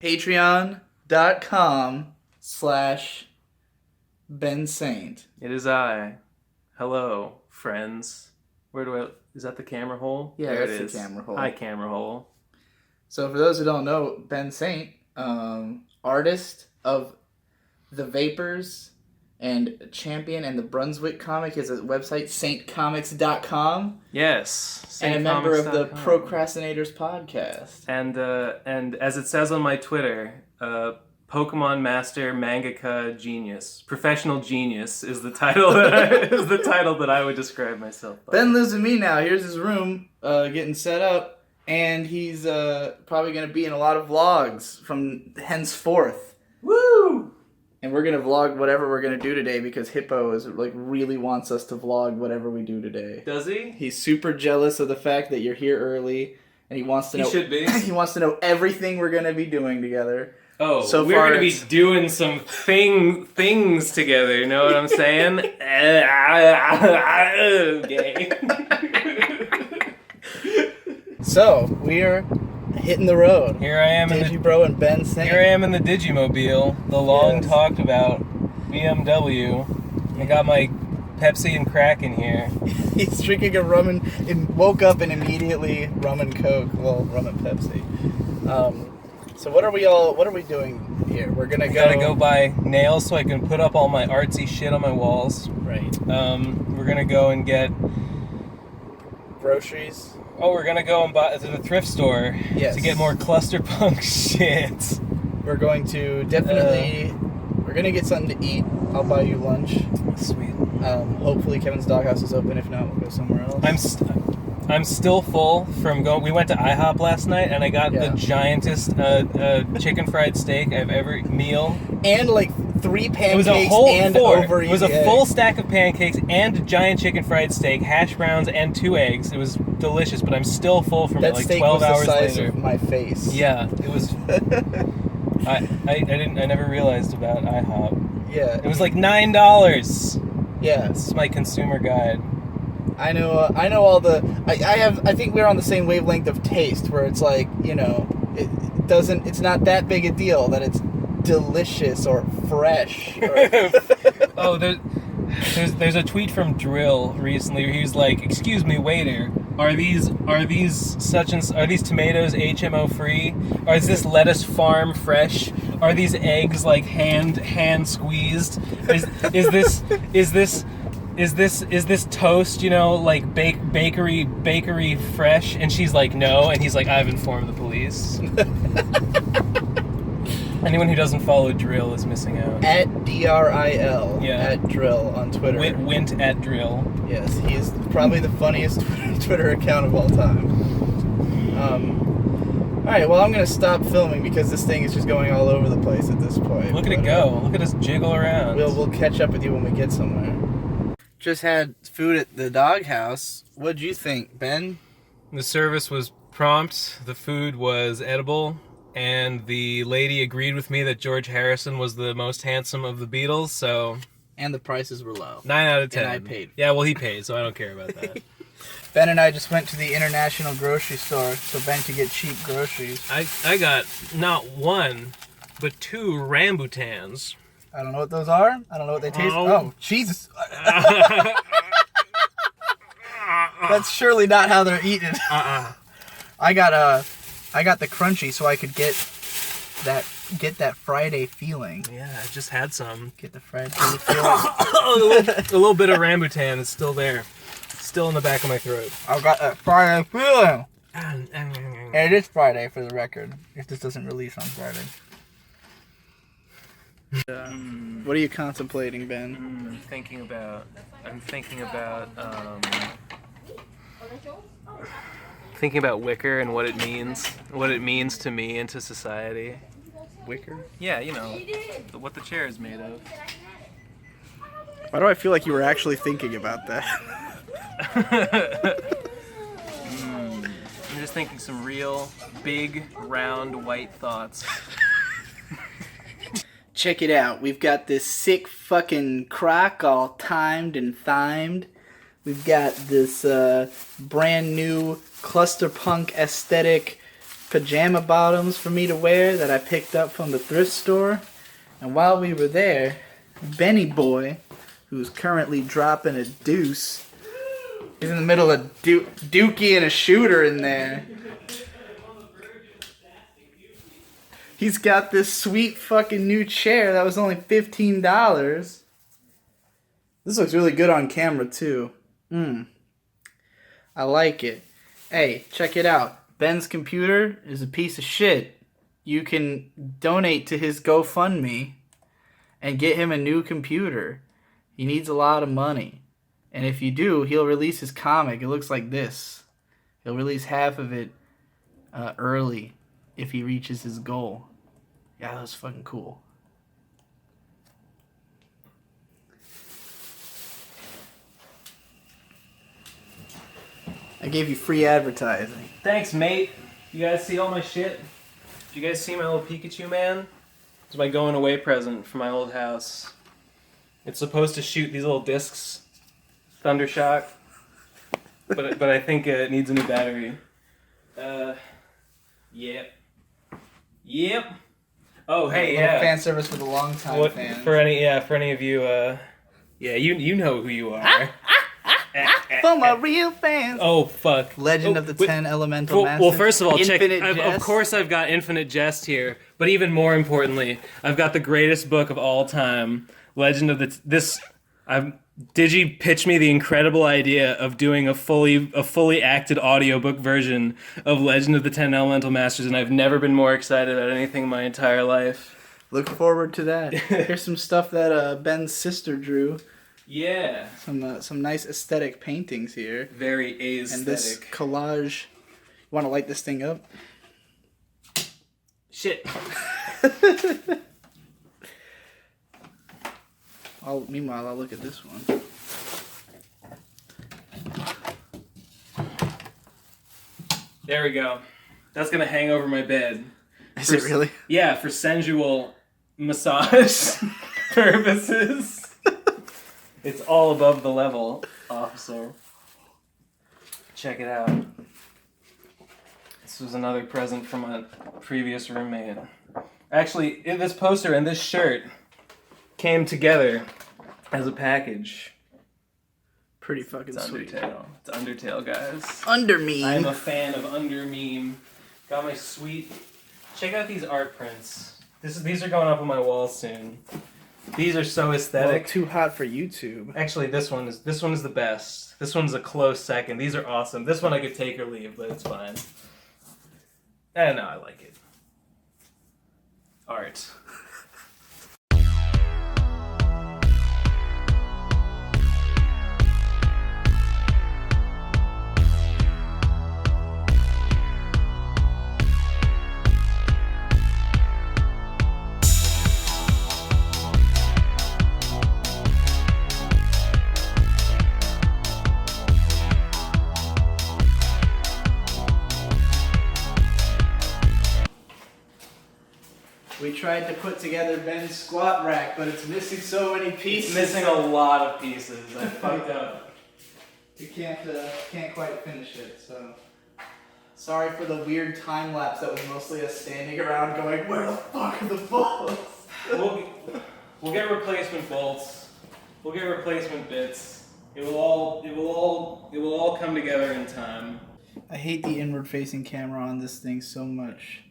Patreon.com/Ben Saint. It is I. Hello, friends. Is that the camera hole? Yeah, there that's it is. the camera hole. Hi, camera hole. So for those who don't know, Ben Saint, artist of The Vapors and champion and the Brunswick comic, his website, saintcomics.com. Yes. And a member of the Procrastinators podcast. And as it says on my Twitter, Pokemon Master, Mangaka, Genius, Professional Genius is the title that I would describe myself by. Ben lives with me now. Here's his room, getting set up, and he's probably gonna be in a lot of vlogs from henceforth. Woo! And we're gonna vlog whatever we're gonna do today because Hippo is really wants us to vlog whatever we do today. Does he? He's super jealous of the fact that you're here early, and he wants to know. He should be. He wants to know everything we're gonna be doing together. Oh, so we're going to be doing some things together, you know what I'm saying? Gay. So, we are hitting the road. Here I am Digibro and Ben Saint. Here I am in the Digimobile, the long talked about BMW. I got my Pepsi and crack in here. He's drinking a rum and woke up and immediately rum and Coke. Well, rum and Pepsi. So what are we doing here? We're gonna gotta go buy nails so I can put up all my artsy shit on my walls. Right. We're gonna go and get groceries. Oh, we're gonna go and buy to the thrift store to get more clusterpunk shit. We're going to definitely we're gonna get something to eat. I'll buy you lunch. Sweet. Hopefully Kevin's Doghouse is open. If not, we'll go somewhere else. I'm still full from going. We went to IHOP last night, and I got the giantest chicken fried steak I've ever meal. And like 3 pancakes. It was a whole and four. Over it was a full stack of pancakes and a giant chicken fried steak, hash browns, and 2 eggs. It was delicious, but I'm still full from that it. Like steak 12 was hours the size later. Of my face. Yeah, it was. I never realized about IHOP. Yeah. It was like $9. Yeah. This is my consumer guide. I know all the. I think we're on the same wavelength of taste, where it's like, it's not that big a deal that it's delicious or fresh. Oh, there's a tweet from Drill recently where he was like, "Excuse me, waiter, are these tomatoes HMO free? Or is this lettuce farm fresh? Are these eggs like hand squeezed? Is this toast, like bakery fresh?" And she's like, "No," and he's like, "I've informed the police." Anyone who doesn't follow Drill is missing out. At DRIL. Yeah. At Drill on Twitter. Wint at Drill. Yes, he is probably the funniest Twitter account of all time. Alright, well, I'm going to stop filming because this thing is just going all over the place at this point. Look at it go. Look at us jiggle around. We'll catch up with you when we get somewhere. Just had food at the Doghouse. What'd you think, Ben? The service was prompt, the food was edible, and the lady agreed with me that George Harrison was the most handsome of the Beatles, so... And the prices were low. 9 out of 10. And I paid. Yeah, well, he paid, so I don't care about that. Ben and I just went to the International Grocery Store so Ben could get cheap groceries. I got not 1, but 2 rambutans. I don't know what those are. I don't know what they taste. Oh, Jesus. That's surely not how they're eaten. I got the crunchy so I could get that Friday feeling. Yeah, I just had some. Get the Friday feeling. A little bit of rambutan is still there. Still in the back of my throat. I've got that Friday feeling. And it is Friday for the record, if this doesn't release on Friday. What are you contemplating, Ben? I'm thinking about wicker and what it means to me and to society. Wicker? Yeah, what the chair is made of. Why do I feel like you were actually thinking about that? I'm just thinking some real big, round, white thoughts. Check it out. We've got this sick fucking crock all timed and thymed. We've got this brand new clusterpunk aesthetic pajama bottoms for me to wear that I picked up from the thrift store. And while we were there, Benny Boy, who's currently dropping a deuce, he's in the middle of Dookie and a shooter in there. He's got this sweet fucking new chair that was only $15. This looks really good on camera too. I like it. Hey, check it out. Ben's computer is a piece of shit. You can donate to his GoFundMe and get him a new computer. He needs a lot of money. And if you do, he'll release his comic. It looks like this. He'll release half of it early if he reaches his goal. Yeah, that was fucking cool. I gave you free advertising. Thanks, mate. You guys see all my shit? Did you guys see my little Pikachu man? It's my going away present from my old house. It's supposed to shoot these little discs. Thundershock. but I think it needs a new battery. Yep. Yep. Oh, hey, yeah. Fan service for the long time fans. For any of you, you know who you are. For my real fans. Oh, fuck. Legend of the 10 Elemental Masters. Well, first of all, Infinite check. Jest. Of course, I've got Infinite Jest here, but even more importantly, I've got the greatest book of all time, Legend of the. Digi pitched me the incredible idea of doing a fully acted audiobook version of Legend of the 10 Elemental Masters, and I've never been more excited about anything in my entire life. Look forward to that. Here's some stuff that Ben's sister drew. Yeah. Some nice aesthetic paintings here. Very aesthetic. And this collage. You want to light this thing up? Shit. Meanwhile, I'll look at this one. There we go. That's gonna hang over my bed. Is it really? Yeah, for sensual massage purposes. It's all above the level, officer. Check it out. This was another present from a previous roommate. Actually, this poster and this shirt came together as a package. Pretty fucking sweet. Undertale. It's Undertale, guys. Undermeme. I'm a fan of Undermeme. Got my sweet... Check out these art prints. These are going up on my wall soon. These are so aesthetic. Well, too hot for YouTube. Actually, this one is the best. This one's a close second. These are awesome. This one I could take or leave, but it's fine. I don't know, I like it. Art. We tried to put together Ben's squat rack, but it's missing so many pieces. It's missing a lot of pieces. I fucked up. We can't quite finish it, so sorry for the weird time lapse that was mostly us standing around going, where the fuck are the bolts? We'll get replacement bolts. We'll get replacement bits. It will all come together in time. I hate the inward-facing camera on this thing so much.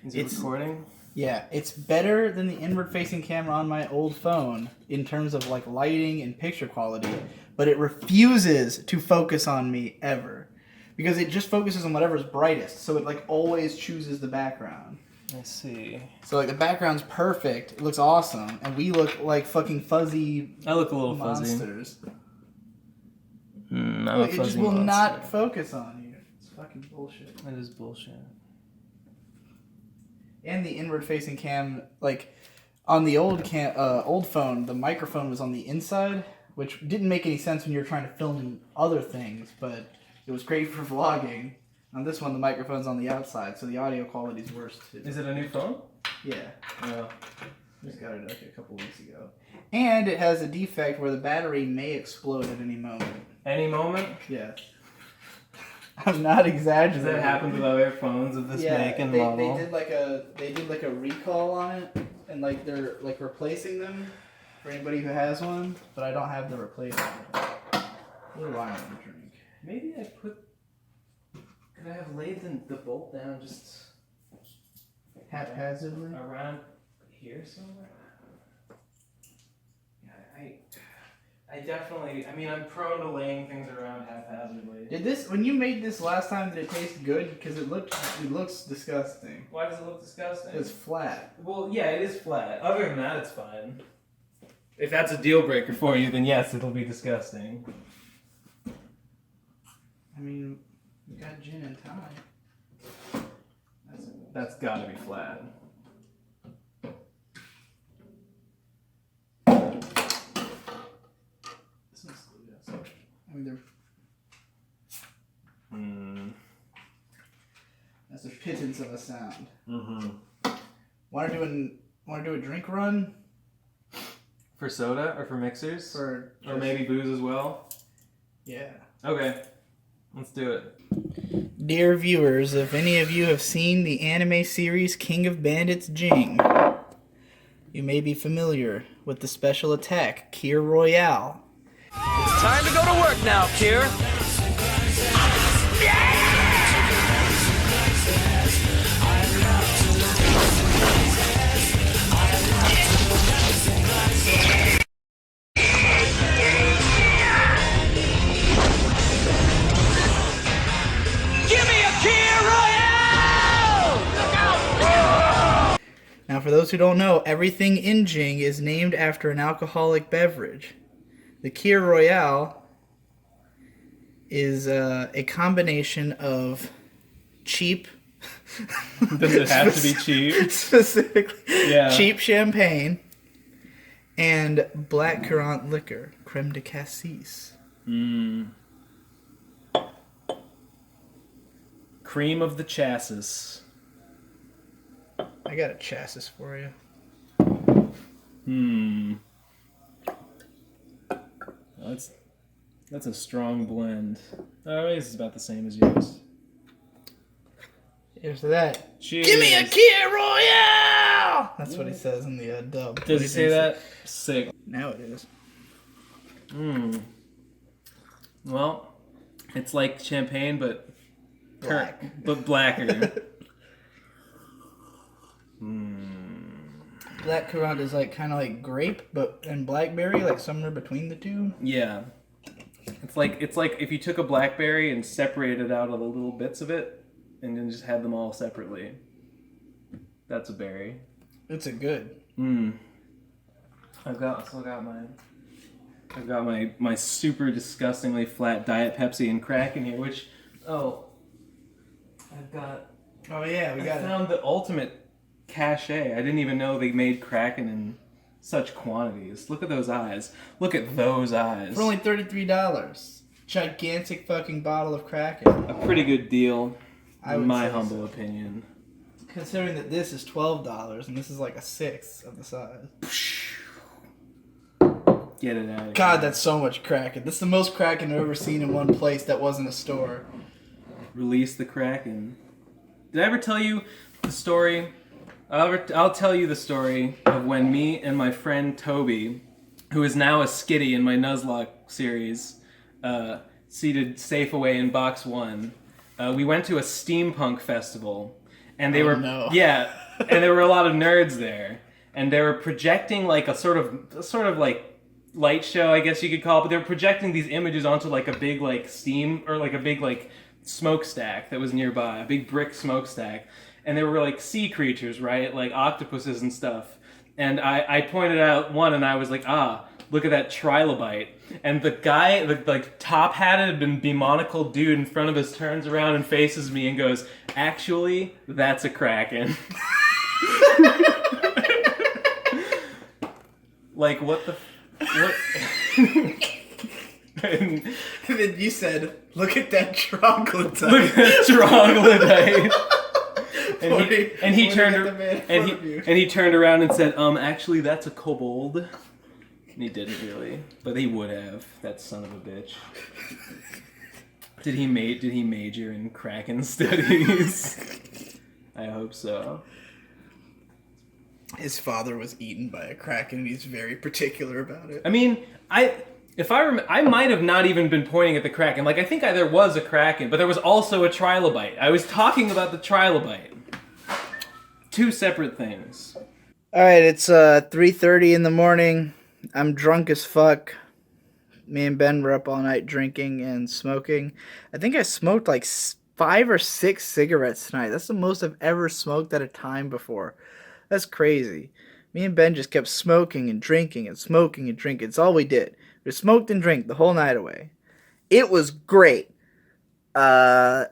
Is it recording? Yeah, it's better than the inward-facing camera on my old phone in terms of like lighting and picture quality, but it refuses to focus on me ever because it just focuses on whatever's brightest, so it like always chooses the background. I see. So like the background's perfect, it looks awesome, and we look like fucking fuzzy. I look a little monsters. fuzzy. I'm a fuzzy It just will monster. not focus on you. It's fucking bullshit. That is bullshit. And the inward-facing cam, like on the old phone, the microphone was on the inside, which didn't make any sense when you're trying to film other things, but it was great for vlogging. On this one, the microphone's on the outside, so the audio quality's worse too. Is it a new phone? Yeah. No. Just got it like a couple weeks ago. And it has a defect where the battery may explode at any moment. Any moment? Yeah. I'm not Does exaggerating. that happen with other phones of this make and they model? did like a recall on it, and like they're like replacing them for anybody who has one, but I don't have the replacement. What do I want to drink? Maybe I could I have laid the bolt down just Haphazardly. around here somewhere? Yeah, I definitely, I mean, I'm prone to laying things around haphazardly. Did this when you made this last time? Did it taste good? Because it looks disgusting. Why does it look disgusting? It's flat. Well, yeah, it is flat. Other than that, it's fine. If that's a deal breaker for you, then yes, it'll be disgusting. I mean, you got gin and tonic. That's gotta be flat. This one's still got I mean, they're. That's a pittance of a sound. Want to do a drink run For soda or for mixers? for Or maybe booze as well? yeah. Okay, let's do it. Dear viewers, if any of you have seen the anime series King of Bandits Jing, you may be familiar with the special attack Kier Royale. Time to go to work now, Kier. Give me a Kier Royale! Now, for those who don't know, everything in Jing is named after an alcoholic beverage. The Kier Royale is a combination of cheap. Does it have to be cheap? Specifically, Yeah. cheap champagne and blackcurrant liquor, creme de cassis. Cream of the chassis. I got a chassis for you. That's a strong blend. Oh, I guess it's about the same as yours. Here's to that. Cheers. Give me a Kier Royale! That's what he says in the dub. Does he say that? Sick. Now it is. Well, it's like champagne, but Black. but blacker. Blackcurrant is like kind of like grape, and blackberry, like somewhere between the two. Yeah. It's like if you took a blackberry and separated out all the little bits of it, and then just had them all separately. That's a berry. It's a good. I've got my super disgustingly flat Diet Pepsi and Kraken here, which I've got. Oh yeah, we I got it. found the ultimate cachet. I didn't even know they made Kraken in such quantities. Look at those eyes. Look at those eyes. For only $33. Gigantic fucking bottle of Kraken. A pretty good deal, I in would my say humble so. opinion. Considering that this is $12 and this is like a sixth of the size. Get it out of here. God, that's so much Kraken. This is the most Kraken I've ever seen in one place that wasn't a store. Release the Kraken. Did I ever tell you the story? I'll tell you the story of when me and my friend Toby, who is now a skitty in my Nuzlocke series, seated safe away in box 1. We went to a steampunk festival, and they no. and there were a lot of nerds there, and they were projecting like a sort of like light show, I guess you could call it, but they were projecting these images onto like a big like steam or like a big like smokestack that was nearby, a big brick smokestack, and there were like sea creatures, right, like octopuses and stuff. And I pointed out one, and I was like, look at that trilobite. And the guy, the like top-hatted and bemonocled dude in front of us turns around and faces me and goes, actually, that's a Kraken. Like, what the... What? and then you said, look at that troglodyte. look at that troglodyte. And he turned at the man in front of you. and he turned around and said, actually, that's a kobold. And he didn't really, but he would have. That son of a bitch. Did he major in Kraken studies? I hope so. His father was eaten by a kraken, and he's very particular about it. I mean, I might have not even been pointing at the Kraken. Like, I think there was a Kraken, but there was also a Trilobite. I was talking about the Trilobite. Two separate things. All right, it's 3:30 in the morning. I'm drunk as fuck. Me and Ben were up all night drinking and smoking. I think I smoked like 5 or 6 cigarettes tonight. That's the most I've ever smoked at a time before. That's crazy. Me and Ben just kept smoking and drinking and smoking and drinking. It's all we did. We smoked and drank the whole night away. It was great. Welcome,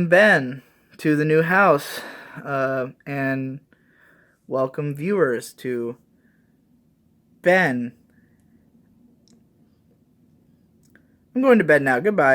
Ben, to the new house. And welcome, viewers, to Ben. I'm going to bed now. Goodbye.